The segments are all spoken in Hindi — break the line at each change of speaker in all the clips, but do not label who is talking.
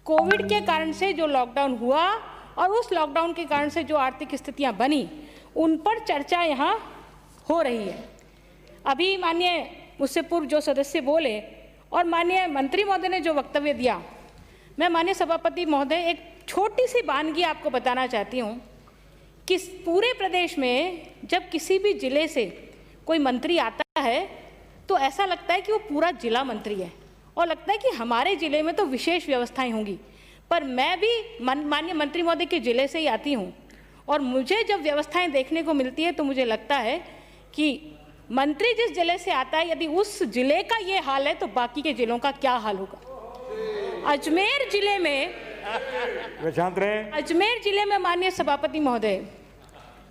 कोविड के कारण से जो लॉकडाउन हुआ और उस लॉकडाउन के कारण से जो आर्थिक स्थितियां बनी, उन पर चर्चा यहाँ हो रही है। अभी माननीय मुझसे पूर्व जो सदस्य बोले और माननीय मंत्री महोदय ने जो वक्तव्य दिया, मैं माननीय सभापति महोदय एक छोटी सी वानगी आपको बताना चाहती हूँ कि पूरे प्रदेश में जब किसी भी जिले से कोई मंत्री आता है तो ऐसा लगता है कि वो पूरा जिला मंत्री है और लगता है कि हमारे जिले में तो विशेष व्यवस्थाएं होंगी। पर मैं भी माननीय मंत्री महोदय के जिले से ही आती हूँ और मुझे जब व्यवस्थाएं देखने को मिलती है तो मुझे लगता है कि मंत्री जिस जिले से आता है, यदि उस जिले का ये हाल है तो बाकी के जिलों का क्या हाल होगा। अजमेर जिले में माननीय सभापति महोदय,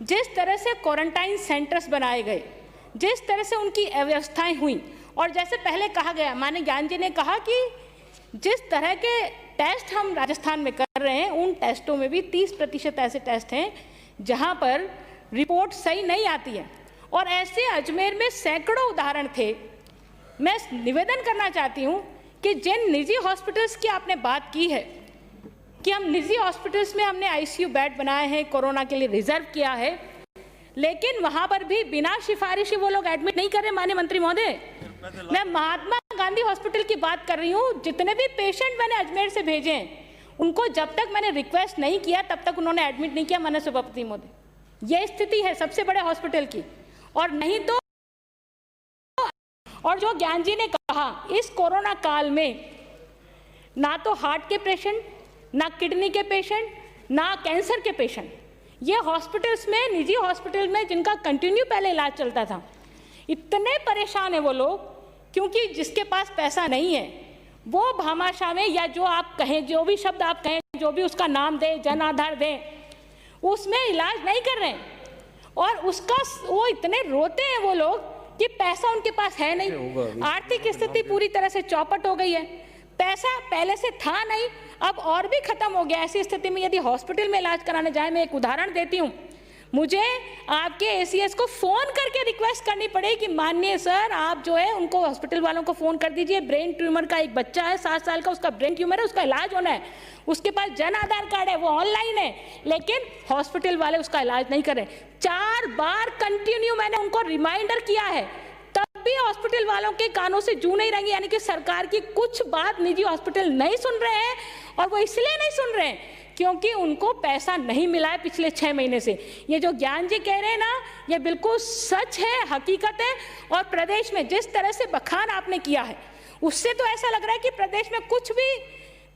जिस तरह से क्वारंटाइन सेंटर्स बनाए गए, जिस तरह से उनकी व्यवस्थाएं हुई, और जैसे पहले कहा गया, माननीय ज्ञान जी ने कहा कि जिस तरह के टेस्ट हम राजस्थान में कर रहे हैं, उन टेस्टों में भी 30% ऐसे टेस्ट हैं जहां पर रिपोर्ट सही नहीं आती है, और ऐसे अजमेर में सैकड़ों उदाहरण थे। मैं निवेदन करना चाहती हूं कि जिन निजी हॉस्पिटल्स की आपने बात की है कि हम निजी हॉस्पिटल्स में हमने आईसीयू बेड बनाए हैं, कोरोना के लिए रिजर्व किया है, लेकिन वहां पर भी बिना सिफारिशी वो लोग एडमिट नहीं कर रहे। माननीय मंत्री महोदय, मैं महात्मा गांधी हॉस्पिटल की बात कर रही हूँ। जितने भी पेशेंट मैंने अजमेर से भेजे हैं, उनको जब तक मैंने रिक्वेस्ट नहीं किया तब तक उन्होंने एडमिट नहीं किया। माननीय सभापति महोदय, ये स्थिति है सबसे बड़े हॉस्पिटल की। और नहीं तो, और जो ज्ञान जी ने कहा, इस कोरोना काल में ना तो हार्ट के पेशेंट, ना किडनी के पेशेंट, ना कैंसर के पेशेंट, ये हॉस्पिटल्स में, निजी हॉस्पिटल में जिनका कंटिन्यू पहले इलाज चलता था, इतने परेशान है वो लोग, क्योंकि जिसके पास पैसा नहीं है वो भामाशाह में, या जो आप कहें, जो भी शब्द आप कहें, जो भी उसका नाम दें, जन आधार दें, उसमें इलाज नहीं कर रहे हैं। और उसका वो इतने रोते हैं वो लोग कि पैसा उनके पास है नहीं, आर्थिक स्थिति पूरी तरह से चौपट हो गई है, पैसा पहले से था नहीं, अब और भी खत्म हो गया। ऐसी स्थिति में यदि हॉस्पिटल में इलाज कराने जाए, मैं एक उदाहरण देती हूँ, मुझे आपके एसीएस को फोन करके रिक्वेस्ट करनी पड़े कि माननीय सर, आप जो है उनको, हॉस्पिटल वालों को फोन कर दीजिए, ब्रेन ट्यूमर का एक बच्चा है, 7 साल का, उसका ब्रेन ट्यूमर है, उसका इलाज होना है, उसके पास जन आधार कार्ड है, वो ऑनलाइन है, लेकिन हॉस्पिटल वाले उसका इलाज नहीं कर रहे। 4 बार कंटिन्यू मैंने उनको रिमाइंडर किया है, तब भी हॉस्पिटल वालों के कानों से जू नहीं रहेंगे। यानी कि सरकार की कुछ बात निजी हॉस्पिटल नहीं सुन रहे हैं, और वो इसलिए नहीं सुन रहे हैं क्योंकि उनको पैसा नहीं मिला है पिछले 6 महीने से। ये जो ज्ञान जी कह रहे हैं ना, ये बिल्कुल सच है, हकीकत है। और प्रदेश में जिस तरह से बखान आपने किया है, उससे तो ऐसा लग रहा है कि प्रदेश में कुछ भी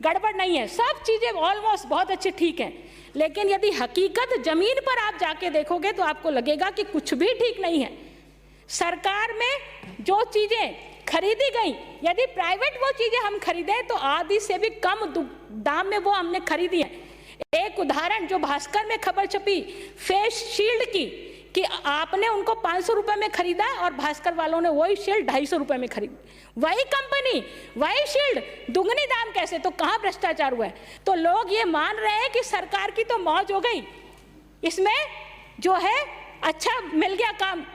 गड़बड़ नहीं है, सब चीजें ऑलमोस्ट बहुत अच्छी ठीक हैं। लेकिन यदि हकीकत जमीन पर आप जाके देखोगे तो आपको लगेगा कि कुछ भी ठीक नहीं है। सरकार में जो चीजें खरीदी गई, यदि प्राइवेट वो चीजें हम खरीदें तो आधी से भी कम दाम में वो हमने खरीदी है। एक उदाहरण जो भास्कर में खबर छपी फेस शील्ड की, कि आपने उनको 500 रुपए में खरीदा और भास्कर वालों ने वही शील्ड 250 रुपए में खरीदी, वही कंपनी, वही शील्ड, दुगनी दाम कैसे? तो कहाँ भ्रष्टाचार हुआ है? तो लोग ये मान रहे हैं कि सरकार की तो मौज हो गई, इसमें जो है अच्छा मिल गया काम,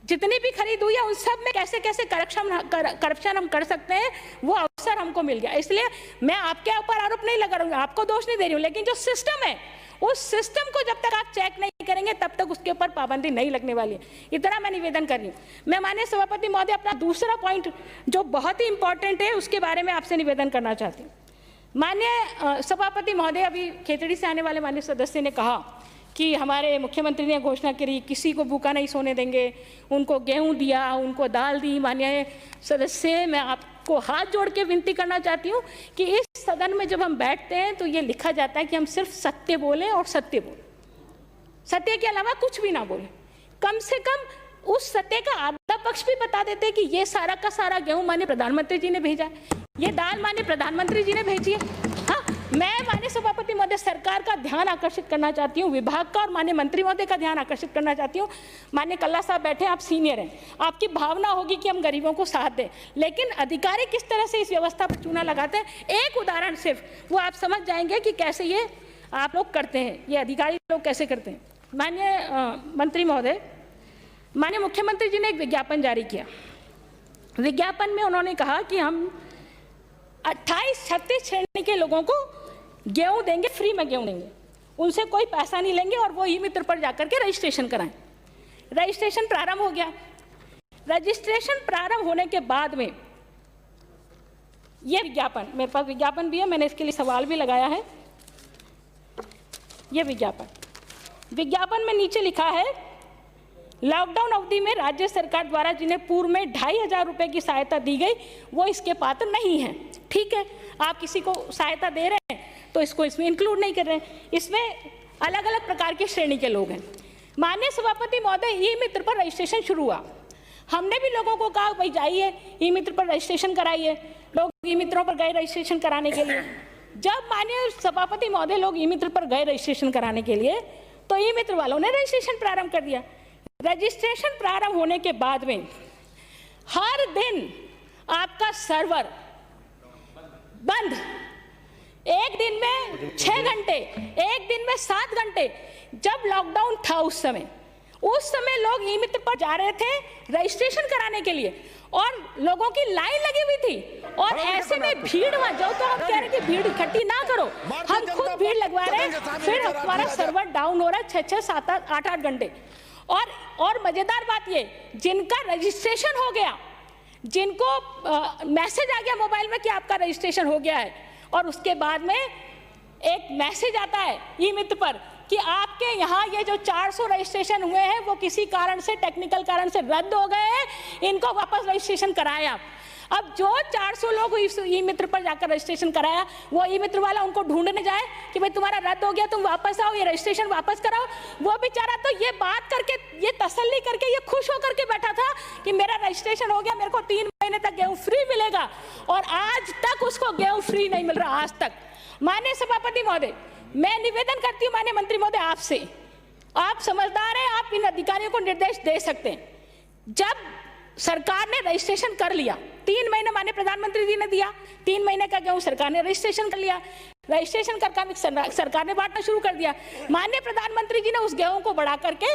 जितनी भी खरीद हुई है उन सब में कैसे कैसे करप्शन हम कर सकते हैं, वो अवसर हमको मिल गया। इसलिए मैं आपके ऊपर आरोप नहीं लगा रही हूँ, आपको दोष नहीं दे रही हूँ, लेकिन जो सिस्टम है, उस सिस्टम को जब तक आप चेक नहीं करेंगे तब तक उसके ऊपर पाबंदी नहीं लगने वाली है। इतना मैं निवेदन कर रही हूँ। मैं माननीय सभापति महोदय, अपना दूसरा पॉइंट जो बहुत ही इंपॉर्टेंट है उसके बारे में आपसे निवेदन करना चाहती हूँ। माननीय सभापति महोदय, अभी खेतड़ी से आने वाले माननीय सदस्य ने कहा कि हमारे मुख्यमंत्री ने घोषणा करी किसी को भूखा नहीं सोने देंगे, उनको गेहूं दिया, उनको दाल दी। माननीय सदस्य, मैं आपको हाथ जोड़ के विनती करना चाहती हूँ कि इस सदन में जब हम बैठते हैं तो ये लिखा जाता है कि हम सिर्फ सत्य बोलें और सत्य बोलें, सत्य के अलावा कुछ भी ना बोलें। कम से कम उस सत्य का आधा पक्ष भी बता देते कि ये सारा का सारा गेहूं माननीय प्रधानमंत्री जी ने भेजा है, ये दाल माननीय प्रधानमंत्री जी ने भेजी है। हाँ, मैं माननीय सभापति महोदय सरकार का ध्यान आकर्षित करना चाहती हूँ, विभाग का और माननीय मंत्री महोदय का ध्यान आकर्षित करना चाहती हूँ। माननीय कल्ला साहब बैठे, आप सीनियर हैं, आपकी भावना होगी कि हम गरीबों को साथ दें, लेकिन अधिकारी किस तरह से इस व्यवस्था पर चूना लगाते हैं, एक उदाहरण सिर्फ, वो आप समझ जाएंगे कि कैसे ये आप लोग करते हैं, ये अधिकारी लोग कैसे करते हैं। माननीय मंत्री महोदय, माननीय मुख्यमंत्री जी ने एक विज्ञापन जारी किया। विज्ञापन में उन्होंने कहा कि हम 28-36 श्रेणी के लोगों को गेहूं देंगे, फ्री में गेहूं देंगे, उनसे कोई पैसा नहीं लेंगे और वो ई मित्र पर जाकर के रजिस्ट्रेशन कराएं। रजिस्ट्रेशन प्रारंभ हो गया। रजिस्ट्रेशन प्रारंभ होने के बाद में ये विज्ञापन, मेरे पास विज्ञापन भी है, मैंने इसके लिए सवाल भी लगाया है। ये विज्ञापन में नीचे लिखा है, लॉकडाउन अवधि में राज्य सरकार द्वारा जिन्हें पूर्व में 2500 रुपए की सहायता दी गई वो इसके पात्र नहीं है। ठीक है, आप किसी को सहायता दे रहे हैं तो इसको इसमें इंक्लूड नहीं कर रहे हैं। इसमें अलग अलग प्रकार की श्रेणी के लोग हैं। माननीय सभापति महोदय, ई मित्र पर रजिस्ट्रेशन शुरू हुआ। हमने भी लोगों को कहा भाई जाइए ई मित्र पर रजिस्ट्रेशन कराइए। लोग ई मित्रों पर गए रजिस्ट्रेशन कराने के लिए। जब माननीय सभापति महोदय लोग ई मित्र पर गए रजिस्ट्रेशन कराने के लिए तो ई मित्र वालों ने रजिस्ट्रेशन प्रारंभ कर दिया। रजिस्ट्रेशन प्रारंभ होने के बाद में हर दिन आपका सर्वर बंद, एक दिन में 6 घंटे, एक दिन में 7 घंटे। जब लॉकडाउन था उस समय लोग ई मित्र पर जा रहे थे रजिस्ट्रेशन कराने के लिए और लोगों की लाइन लगी हुई थी और ऐसे में भीड़ वहां जो, तो हम कह रहे कि भीड़ इकट्ठी ना करो, हम खुद भीड़ लगवा रहे हैं, फिर हमारा सर्वर डाउन हो रहा है 6-6, 7-7, 8-8 घंटे। और मजेदार बात ये, जिनका रजिस्ट्रेशन हो गया, जिनको मैसेज आ गया मोबाइल में कि आपका रजिस्ट्रेशन हो गया है और उसके बाद में एक मैसेज आता है ई मित्र पर कि आपके यहाँ ये जो 400 रजिस्ट्रेशन हुए हैं वो किसी कारण से, टेक्निकल कारण से रद्द हो गए हैं, इनको वापस रजिस्ट्रेशन कराया। अब जो 400 लोग ई मित्र पर जाकर रजिस्ट्रेशन कराया, वो ई मित्र वाला उनको ढूंढने जाए कि भाई तुम्हारा रद्द हो गया, तुम वापस आओ, ये रजिस्ट्रेशन वापस कराओ। वो बेचारा तो ये बात करके, ये तसल्ली करके, ये खुश होकर के बैठा था कि मेरा रजिस्ट्रेशन हो गया, मेरे को 3 महीने तक गेहूं फ्री मिलेगा, और आज तक उसको गेहूं फ्री नहीं मिल रहा, आज तक। माननीय सभापति महोदय, मैं निवेदन करती हूँ माननीय मंत्री महोदय आपसे, आप समझदार हैं, आप इन अधिकारियों को निर्देश दे सकते हैं। जब सरकार ने रजिस्ट्रेशन कर लिया, 3 महीने माननीय प्रधानमंत्री जी ने दिया, 3 महीने का गेहूं सरकार ने रजिस्ट्रेशन कर लिया, रजिस्ट्रेशन कर सरकार ने बांटना शुरू कर दिया। माननीय प्रधानमंत्री जी ने उस गेहूं को बढ़ा करके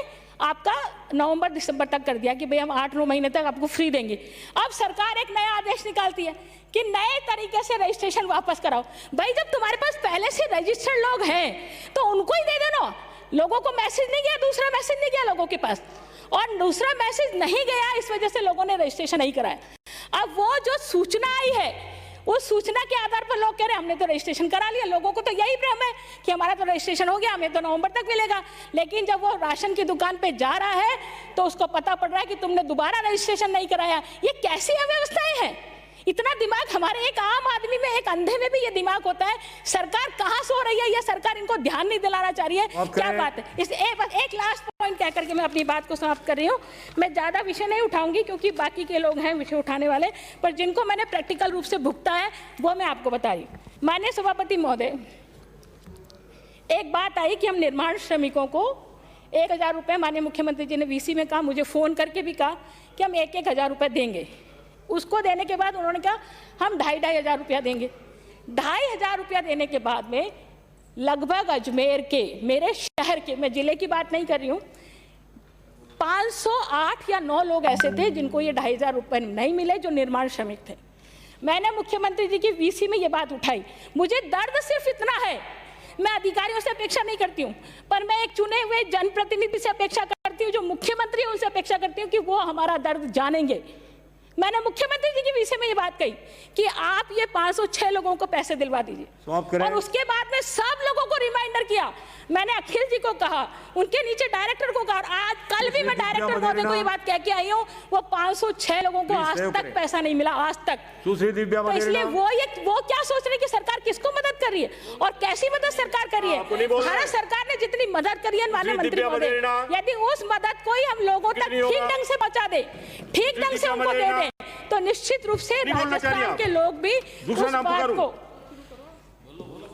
आपका नवंबर-दिसंबर तक कर दिया कि भाई हम 8-9 महीने तक आपको फ्री देंगे। अब सरकार एक नया आदेश निकालती है कि नए तरीके से रजिस्ट्रेशन वापस कराओ। भाई जब तुम्हारे पास पहले से रजिस्टर्ड लोग हैं तो उनको ही दे देना। लोगों को मैसेज नहीं गया, दूसरा मैसेज नहीं गया लोगों के पास, और दूसरा मैसेज नहीं गया, इस वजह से लोगों ने रजिस्ट्रेशन नहीं कराया। अब वो जो सूचना आई है, उस सूचना के आधार पर लोग कह रहे हैं हमने तो रजिस्ट्रेशन करा लिया। लोगों को तो यही भ्रम है कि हमारा तो रजिस्ट्रेशन हो गया, हमें तो नवंबर तक मिलेगा। लेकिन जब वो राशन की दुकान पे जा रहा है तो उसको पता पड़ रहा है कि तुमने दोबारा रजिस्ट्रेशन नहीं कराया। ये कैसी अव्यवस्थाएं हैं? इतना दिमाग हमारे एक आम आदमी में, एक अंधे में भी ये दिमाग होता है। सरकार कहाँ सो रही है? ये सरकार इनको ध्यान नहीं दिलाना चाह रही है, क्या बात है? इस एक लास्ट पॉइंट कह करके मैं अपनी बात को समाप्त कर रही हूँ। मैं ज्यादा विषय नहीं उठाऊंगी क्योंकि बाकी के लोग हैं विषय उठाने वाले, पर जिनको मैंने प्रैक्टिकल रूप से भुगता है वो मैं आपको बता रही हूँ। माननीय सभापति महोदय, एक बात आई कि हम निर्माण श्रमिकों को 1000 रुपये, माननीय मुख्यमंत्री जी ने वीसी में कहा, मुझे फोन करके भी कहा कि हम 1-1 हज़ार रुपये देंगे। उसको देने के बाद उन्होंने कहा हम 2,500 हज़ार रुपया देंगे। 2,500 रुपया देने के बाद में लगभग अजमेर के, मेरे शहर के, मैं जिले की बात नहीं कर रही हूँ, 508 या 9 लोग ऐसे थे जिनको ये 2,500 रुपये नहीं मिले, जो निर्माण श्रमिक थे। मैंने मुख्यमंत्री जी की वीसी में ये बात उठाई। मुझे दर्द सिर्फ इतना है, मैं अधिकारियों से अपेक्षा नहीं करती हूँ, पर मैं एक चुने हुए जनप्रतिनिधि से अपेक्षा करती हूँ, जो मुख्यमंत्री है उनसे अपेक्षा करती हूँ कि वो हमारा दर्द जानेंगे। मैंने मुख्यमंत्री जी की विषय में ये बात कही कि आप ये 506 लोगों को पैसे दिलवा दीजिए, और उसके बाद में सब लोगों को रिमाइंडर किया। मैंने अखिल जी को कहा, उनके नीचे डायरेक्टर को कहा, आज कल भी मैं डायरेक्टर महोदय को ये बात कह के आई हूँ, वो 506 लोगों को आज तक पैसा नहीं मिला, आज तक। तो इसलिए वो क्या सोच रही है कि सरकार किसको मदद कर रही है और कैसी मदद सरकार कर रही है? भारत सरकार ने जितनी मदद करी है माननीय मंत्री महोदय, यदि उस मदद को ही हम लोगों तक ठीक ढंग से पहुंचा दे, ठीक ढंग से उनको दे दे, तो निश्चित रूप से राजस्थान के लोग भी उस बात को,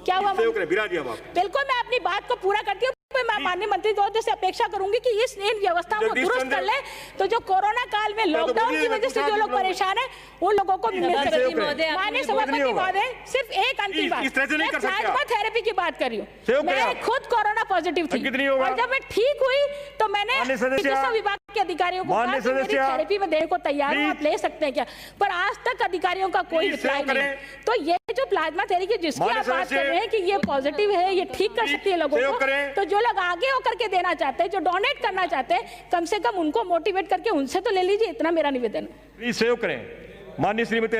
क्या हुआ? बिल्कुल मैं अपनी बात को पूरा करती हूँ। मैं माननीय मंत्री महोदय से अपेक्षा करूंगी कि इन व्यवस्थाओं को दुरुस्त कर ले, तो जो कोरोना काल में लॉकडाउन की वजह से जो लोग परेशान हैं उन लोगों को मिल सके। माननीय सभापति महोदय, सिर्फ एक अंतिम बात, मैं प्लाज्मा थेरेपी की बात कर रही हूँ। मैं खुद कोरोना पॉजिटिव थी, और जब मैं ठीक हुई तो मैंने चिकित्सा विभाग के अधिकारियों को
माननीय
कहा कि मेरी
सदस्य,
थेरेपी में देने को तैयार हूं, आप ले सकते हैं क्या, पर आज तक अधिकारियों का कोई रिप्लाई नहीं। तो ये जो प्लाज्मा थेरेपी जिसकी आप बात कर रहे हैं कि ये पॉजिटिव है, ये ठीक कर सकती है लोगों को, तो जो लोग आगे होकर के देना चाहते हैं, जो डोनेट करना चाहते हैं, कम से कम उनको मोटिवेट करके उनसे तो ले लीजिए, इतना मेरा निवेदन है।
प्लीज सेव करें। माननीय श्रीमती